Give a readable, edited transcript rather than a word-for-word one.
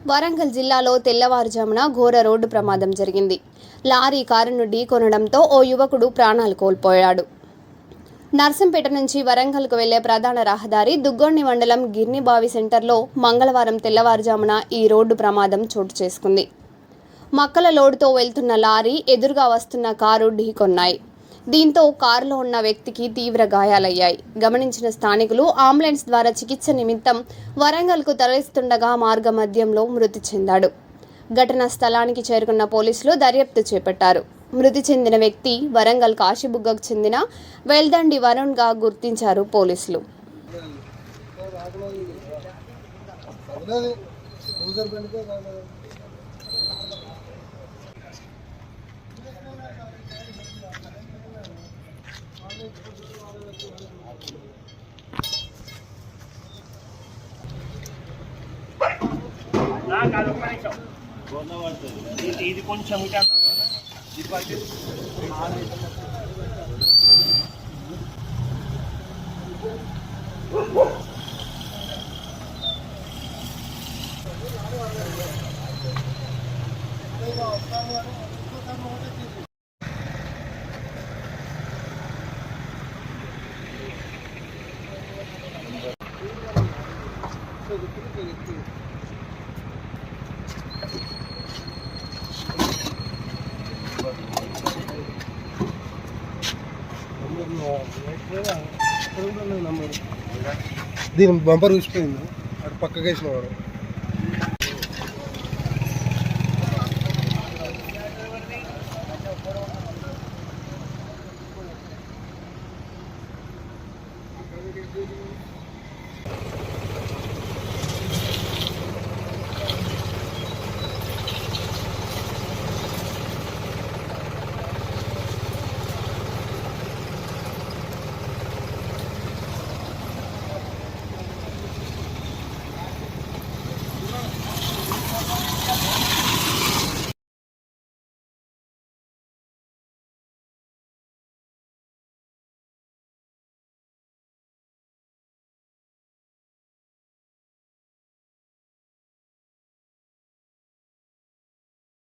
వరంగల్ జిల్లాలో తెల్లవారుజామున ఘోర రోడ్డు ప్రమాదం జరిగింది. లారీ కారును ఢీకొనడంతో ఓ యువకుడు ప్రాణాలు కోల్పోయాడు. నర్సంపేట నుంచి వరంగల్కు వెళ్లే ప్రధాన రహదారి దుగ్గొండి మండలం గిర్నిబావి సెంటర్లో మంగళవారం తెల్లవారుజామున ఈ రోడ్డు ప్రమాదం చోటు చేసుకుంది. మక్కల లోడుతో వెళ్తున్న లారీ ఎదురుగా వస్తున్న కారు ఢీకొన్నాయి. దీంతో కారులో ఉన్న వ్యక్తికి తీవ్ర గాయాలయ్యాయి. గమనించిన స్థానికులు అంబులెన్స్ ద్వారా చికిత్స నిమిత్తం వరంగల్కు తరలిస్తుండగా మార్గ మధ్యంలో మృతి చెందాడు. ఘటనా స్థలానికి చేరుకున్న పోలీసులు దర్యాప్తు చేపట్టారు. మృతి చెందిన వ్యక్తి వరంగల్ కాశీబుగ్గకు చెందిన వెల్దండి వరుణ్గా గుర్తించారు పోలీసులు. ఇది కొంచెం దీని బంపర్ చూసిపోయింది. అటు పక్కకేసిన వాడు